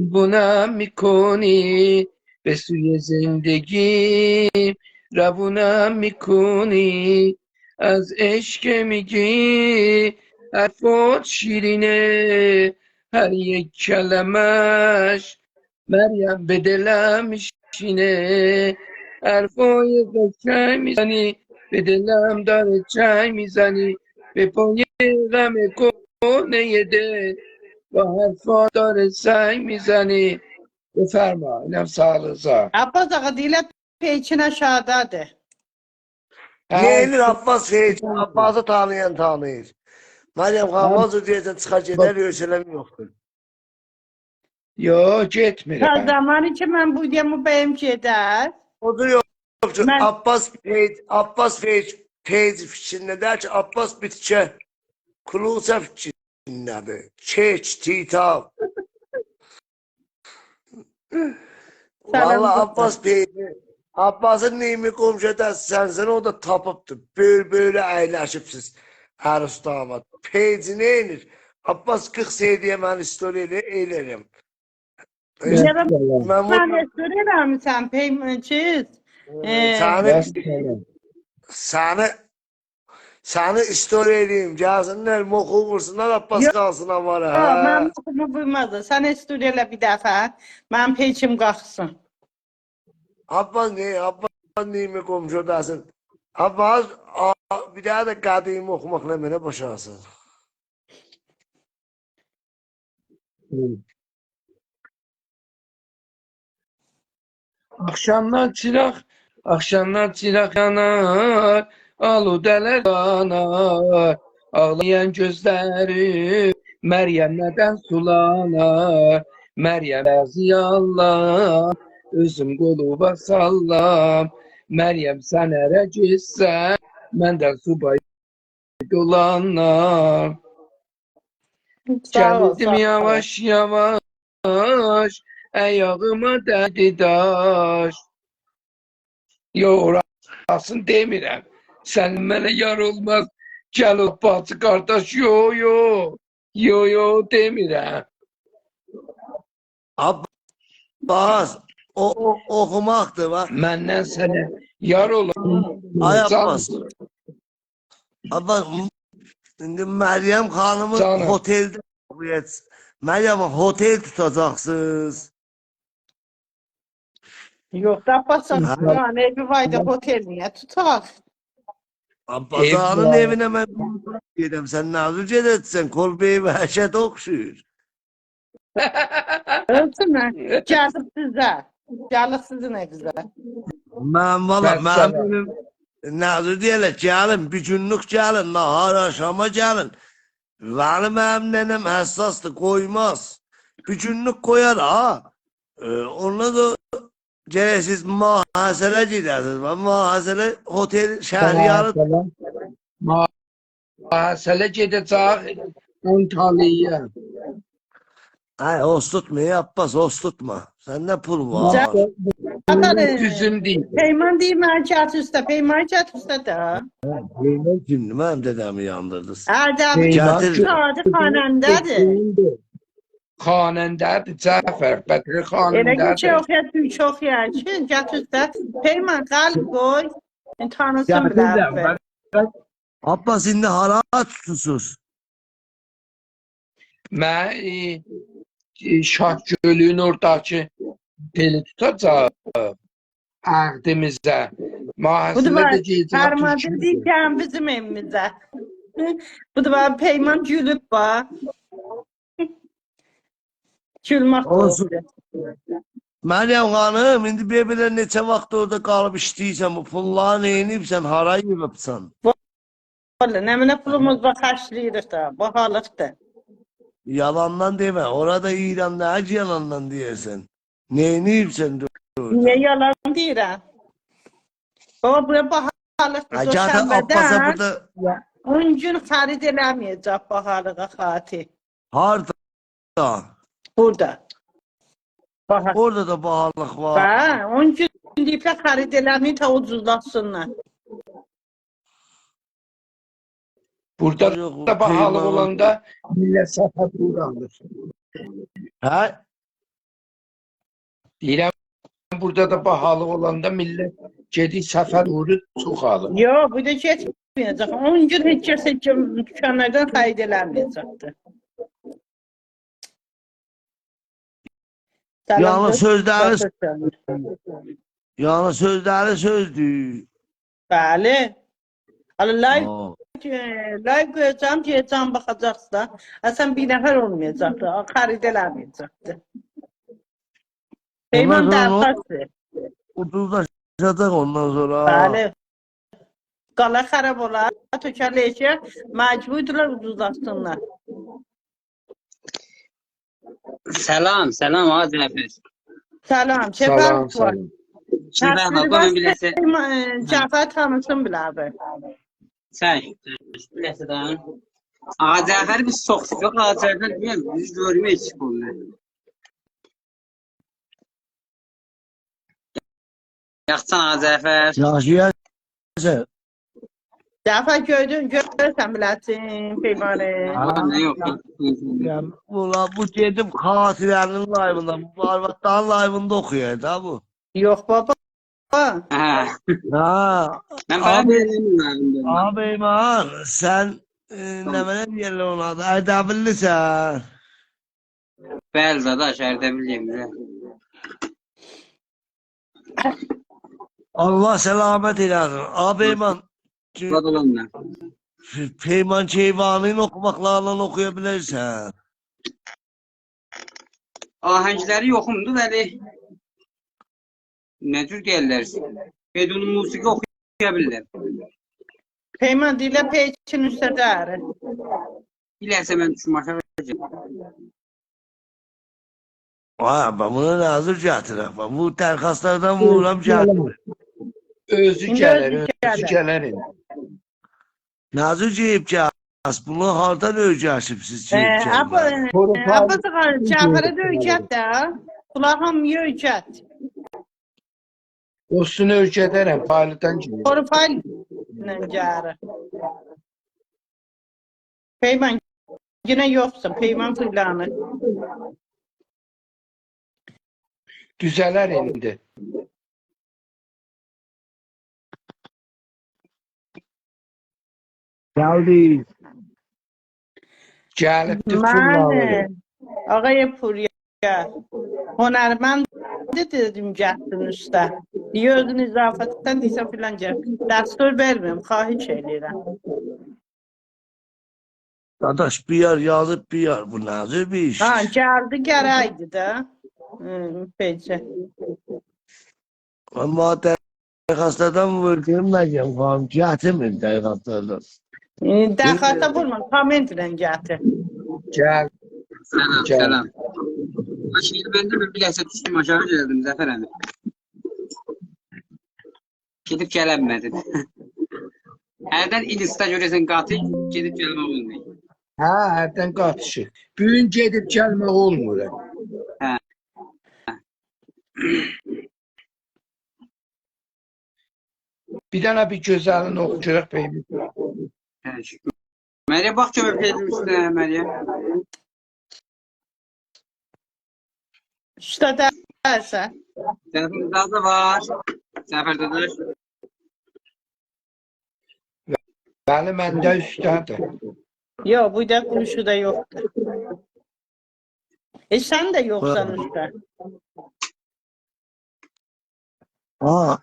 بونم میکنی به سوی زندگی روونم میکنی از عشق میگی حرفات شیرینه هر یک کلمش مریم به دلم میشینه حرفای قشنگ میزنی به دلم داره چنگ میزنی به پای غم کنه دل با حرفا داره سنگ میزنی بفرما اینم سالزار Abbas ağa deyirlər peykin aşağıdadır. هر Neyinir کی Abbas Feyç? Abbas'ı tanıyan tanıyır. Meryem من Kalmaz diyeceksin çıkar gider ölçülemi yoktur. یا Ta getmirəm zamanı ki mən bu yemu bəyim gedər. O da yoktur. Mən Abbas Feyç fikrinde der ki Abbas bitke Kulusa fikrindedir. Keç, titav. Vallahi salamcısan. Abbas Feyç Abbas'ın neyimi komşuda sensin o da tapıptır. Böyle əyləşibsiz. Her ustamat. Feyci neyinir? Abbas 40 seydiye ben istoriyle eylerim. Yara Vəssalam Ben mən bunu ötürürəm sən peymançız. səni Vəssalam səni səni istoriya edeyim. Gəlsinlər, moxu vursunlar, Abbas Yox, qalsın avara. mən Hə. bunu bilmədim. Sən istudiyələ bir dəfə. Mənim peykim qalxsın. Abbas neyimi komşudasın. Abbas bir daha da qadıyım oxumaqla mənə boşalsın. Akşamlar çıraq yanar aludələr yanar ağlayan gözləri Məryəm nədən sulanar Məryəm bəziyallah özüm qoluba sallam Məryəm sən ərə gitsən məndən subay dolanlar Sağ ol, Gəlirdim sağ ol. yavaş yavaş ayağıma dədi daş Yo orasını demirəm. Sən mənə yar olmaz. Gəl o bacı qardaş. Yo demirəm. Abbas o oxumaqdır va. Məndən sənə yar Ay olacaq. Abbas. Abbas indi Məryəm xanımı Canım. hoteldə Məryəm otel tutacaqsınız. Yox, da basaq. İnşallah. Yəni evi vayda otel niyə tutaq? Abbas Ev ağanın var. evinə mən gedirəm. Sən nazır gedəcəksən. Kolbeyi və həşət oxşuyur. Ölsün mən. Gəlib sizə. Gəlib sizin evinizə. Mən valla mənim Vəssalam. evim nazır deyərlər gəlin. Bir günlük gəlin. Nahar aşama gəlin. Mənim nənəm həssasdır. Qoymaz. Bir günlük qoyar ha. Onunla da gərək siz mühasirə gedərsiniz. Mühasirə hotel şəhriyarı Məsələ gedəcək Antalya'ya. Ay os tutma Abbas os tutma. Sende pul var. Düzüm deyil. Peyman deyir mən kət üstə. Peyman kət üstə də. Şimdi benim dedemi yandırdınız. Ərdəbi Peyman Gətir. sadə xanəndədir. Xanəndədir Cəfər. Bətri Elə ki xanəndədir. çox yəkin kət üstə. Peyman qalb qoy. Tanısın Gətirdim. bilər. Abbas şimdi hara tutusuz. Mən Şah Gölü'nün oradakı teli tutacaq əhdimizdə. Bu da Mühasilə var. də geyəcək Harmancı Türkiyədə. deyirkən bizim evimizə. Bu da var. Peyman gülüb var. Gülmək Olsun. oldu. Meryem Hanım indi bebeler neçə vaxt orada qalıb işləyirsən bu pulları neyinibsən hara yığıbsan? Valla nə mənə pulumuz var xərcləyirik də. Bahalıqdır. Yalandan deme. Orada İran'da acı yalandan diyersen. Neyinibsən orada? Niyə yalan deyirəm? Baba buraya bahalıqdır. Zaten Abbas'a Doşənbədən burada 10 gün xarid eləməyəcək bahalığa xatir. harda? Burada. Bahalı. Orada da pahalılık var. Hə, 10 gün deyiblər xarid eləməyəcək ta ucuzlasınlar. Burada Yok, da bahalı Peyman- olanda millət sata alır. Hə? Deyirəm, burada da bahalı olanda millət gedik səfər uğru çox alır. Yok, bu da geçmeyecek. 10 gün hiç kimse dükkanlardan kayıt eləməyəcəkdir. Yani sözleri, Salam. yani sözleri sözdü. Bəli. Live Aa. live koyacağım, diyeceğim bakacaqsın da. Sən bir nəfər olmayacaqdı. Xarid eləməyəcəkdi. Peyman Ondan sonra dərxası. ucuzlaşacak ondan sonra. Bəli. Qala xarab olar, tökərləyəcək, məcburdular ucuzlaşsınlar. Selam, selam Ağa Cafer. Salam, Salam, şefər var. salam. Şimdi ben bakın bilese. Cəfər tanısın biləbi. Sen, bileseden. Ağa Cafer biz çok sıcak Ağa Cafer bilmiyorum. Biz görmeye çık onunla. Yaksan Ağa Cafer. Yaşayacak. Cəfər görürsən biləsin, Peymanı. Ama ne yok. Yani bu dedim Katiler'in live'ında, bu Arvat'tan live'ında okuyor da bu. Yox baba. Ha, Ha, ben bana abi, beğendim. abi man, sen ne böyle diyelim ona da, Erdebilli sen. Bəli dadaş, Erdebiliyim. Allah selamet eylesin. Abi man, Burada olanlar. Peyman Keyvanı'nı okumaklarla okuyabilirsen. Ahəngləri yoxumdur, bəli. Nə cür deyirlər? Bedunun musiqi oxuya bilirlər. Peyman dilə peyçin üstədəri. Bilərsə mən düşüm aşağı verəcəm. Ha, ben bunu nazır getirir. Bu terkaslardan vururam getirir. Özü İndi gələr, özü özü gələr. gələr indi. Nazır ceyip getirir. Bunu hardan öyrəşibsiz ceyip getirir? Abba Cəfərə də öyrət də. Kulağım öyrət. Dostunu ölkədərəm, paylıdan gedir. Profil gəri. Peyman yine yoxsun, Peyman filanı. Düzələr indi. Geldi. Gəlibdir fullalı. Mən ağaya Purya Honermend dedim gəldin üstə. Niyə özün izafətdən deysə filan gəl. Dəstur vermirəm, xahiş edirəm. Dadaş bir yer yazıp bir yer. Bu nazır bir iş. Ha, gəldi gərəkdi də. Peki. Ama terkaslardan vurduğum ne diyeyim? Kam getirmir terkaslardan. Dərxasta vurma, kommentlə gətir. Gəl, Selam, Gəl. selam. Şimdi ben de bilərsə düşdüm aşağı geldim Zafer əmi. Gedib gələnmədim. Hərdən ilista görəsən qatı, gedib gəlmək olmuyor. hə, hərdən qatışır. Bu gün gedib gəlmək olmur. Bir dənə bir gözəlini oxuyacaq beyim. Məryəm bax kömür pedim üstünə Məryəm. Üstə dərsə. Zafer da var. Zafer dadaş. Bəli, məndə üstədir. Yox, bu da quluşu da yoxdur. Sən də yoxsan üstə. Ha.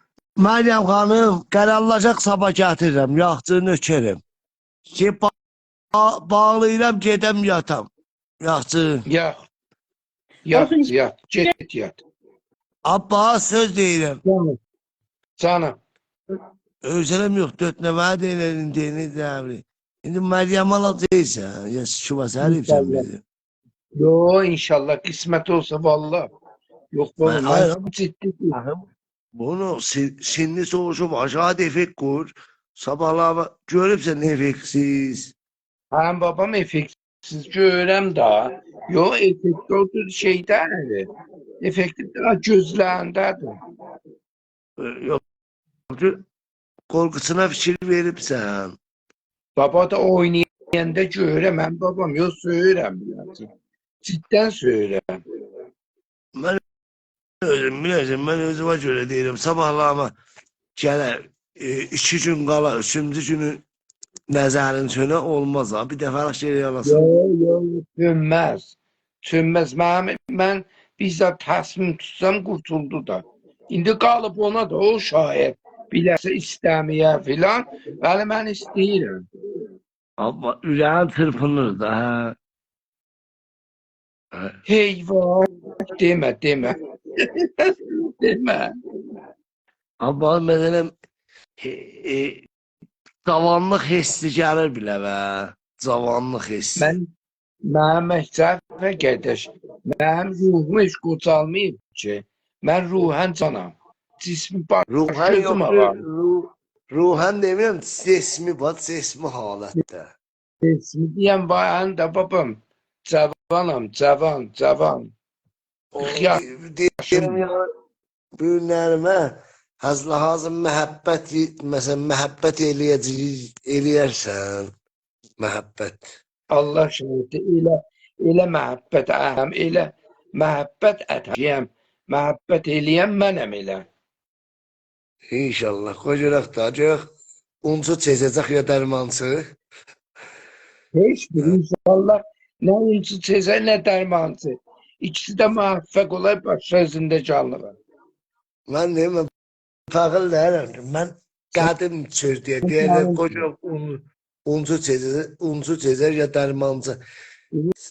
Meryem Hanım, qaralacaq sabah gətirirəm, yaxçı nökərim. Ki bağlayıram, gedəm yatam. Yaxçı. Yat. Yat, yat. Get yat. Abba söz deyirəm. Canım. Özələm yox, 4 nəvə deyilən deyini dəvri. İndi Meryem alacaqsan, ya şuva səribsən bizi. Yo, inşallah qismət olsa vallah. Yox, bu Ben- hayır. mən ciddi deyirəm. Bunu sinni soğuşum aşağı defek kur. Sabahlar görübsən efeksiz. Həm babam effektsiz görürəm da. Yo, effekt olduğu şeydədir. Effektiv daha gözlərindədir. Yok. Korkusuna fikir veribsən. Baba da oynayanda görürəm, mən babam yox söyürəm. Ciddən söyürəm. Mən biləcəm, mən özümə görə deyirəm. Sabahlarıma gələ 2 gün qala, 3-cü günü nəzərin sönə olmaz ha. Bir dəfəlik şey alasın. Yok, sönmez. Sönmez. Ben bizzat təsmin tutsam kurtuldu da. İndi qalıp ona da o şayet bilərsə istəməyə filan. Bəli, mən istəyirəm. Amma ürəyin çırpınır da. Hə. Heyvan, demə. Demə. Amma məsələn cavanlıq hissi gəlir bilə və. Cavanlıq hissi. Mənim məktəbə qədəş. Mənim ruhum heç qocalmayıb ki. Mən ruhən canam. Cismi Ruhən başım var. yoxdur. Ruhən demirəm, sesmi var, sesmi halətdə. Cismi deyəm var, həm də babam. Cavanam, cavan. Deyirəm ya, bu günlərimə hazır məhəbbət, məsələn, məhəbbət eləyərsən, məhəbbət. Allah şəhidi, elə məhəbbət əhəm, elə məhəbbət ətəyəm, məhəbbət eləyəm mənəm elə. İnşallah, qoy görək da, görək, uncu çezəcək ya dərmançı. Heç bir inşallah nə uncu çezə, nə dərmancı. İkisi də müvəffəq olay baş sözündə canlığa. Mən deyim, mən fəqil deyirəm, mən qədim söz deyirəm, qoca uncu çezər ya dərmancı.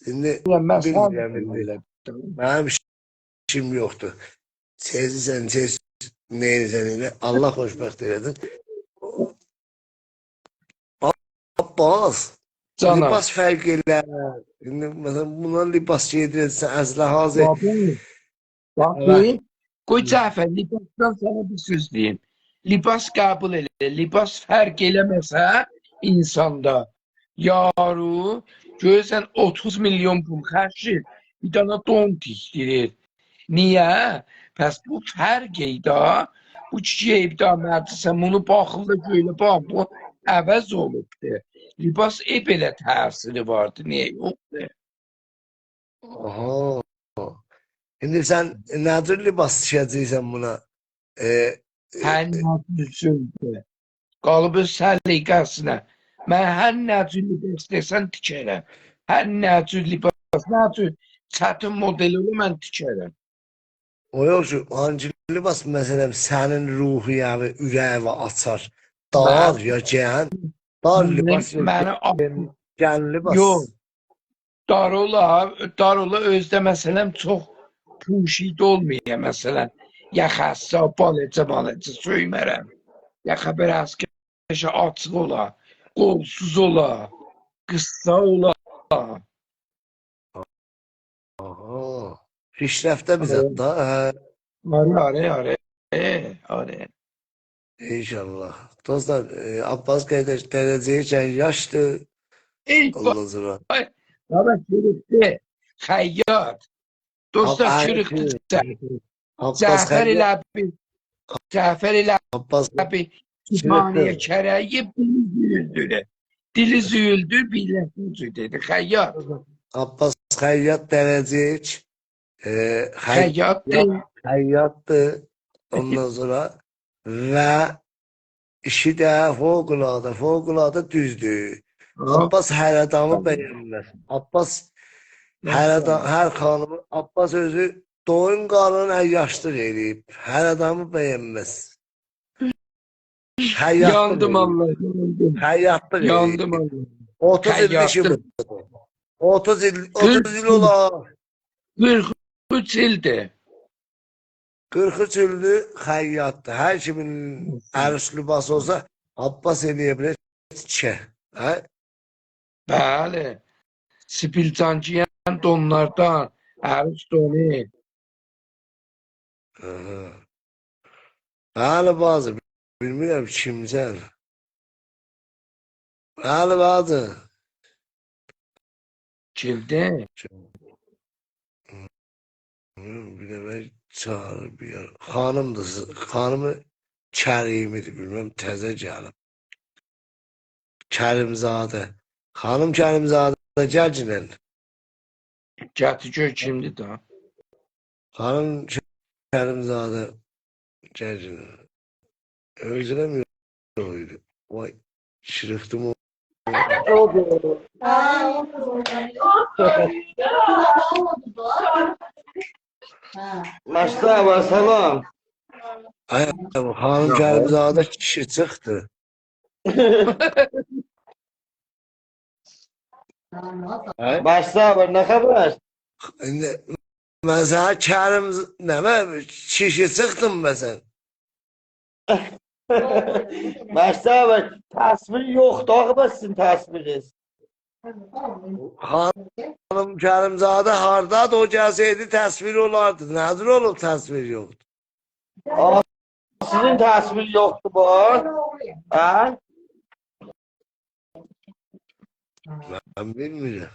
Şimdi bilmirəm, mənim işim yoxdur. Çezirsən, neyirsən elə, Allah xoşbəxt eləsin. Abbas, libas fərq elər. Şimdi məsələn, buna libas giydirirsən, əslə hazır. Bakın, qoy Cəfər, libasdan sana bir söz deyim. Libas qəbul elə, libas fərq eləməsə insanda, yaru, görürsən 30 milyon pul xərcir, bir dana don tikdirir. Niyə? Pəs bu fərq eyda, bu çiçəkdə məclisə, bunu baxılda göylə bax, bu əvəz olubdur. Libas belə təsiri vardı, niyə yoxdur? Aha. Şimdi sən nə cür libas tikəcəksən buna? Hər nə cür sözdür. Qalıb öz səliqəsinə. Mən hər nə cür libas desən tikərəm. Hər nə cür libas, nə cür çətin modeli olur, mən tikərəm. O yox ki, hangi libas məsələn sənin ruhu yəni ürəyi açar. Dar ya gən. Dar libas gən libas. Yox. Dar ola özdə məsələn çox puşid olmaya məsələn. Yaxası, balıcı söymərəm. Yaxa biraz qəşə açıq ola, qolsuz ola, qısa ola. Aha. Pişrəftə bizə da. Are. İnşallah. Dostlar, Abbas qardaş dərəcəyəcən yaşdır. Ondan sonra. Baba çürükdü. Xəyyat. Dostlar çürükdü. Cəfər ilə bir kütüphaneye kərəyi dili züyüldür, biləsin dedi. Xəyyat. Abbas Xəyyat dərəcəyik. Xəyyatdır. Ondan sonra və işi də fövqəladə düzdür. Abbas hər adamı bəyənməz. Abbas hər xanımı, Abbas özü doyun qarnını yaşdır eləyib. Hər adamı bəyənməz. Yandım Allah. Həyyatdır. Yandım Allah. 30 il işi bu. 30 il olar. 43 ildir. 43 ildir xəyyatdır. Hər kimin ərus libası olsa Abbas eləyə bilər tikə. Hə? Bəli. Spilcancıyan donlardan, ərus donu. Bəli bazı, bilmirəm kimsən. Bəli bazı. Kimdir? Bir də mən çağırır bir yer. Xanımdır, xanımı Kərimidir, bilməm, təzə gəlib. Kərimzadə. Xanım Kərimzadə gəlcinən. Gəti gör kimdir da. Xanım Kerimzade Cecini. Özlemiyor oydu. Vay şırıktım o. Maştaba salam. Ay, hanım Kerimzade kişi çıktı. Maştaba ne haber? Şimdi mesela Kerim deme kişi çıktım ben sen. Maştaba tasvir yok. Doğru sizin tasviriniz. Hanım Kerimzade hardadı o gelseydi tasvir olardı. Nedir olup tasvir yoktu? Ama sizin tasvir yoktu bu. Ha? Ben bilmiyorum.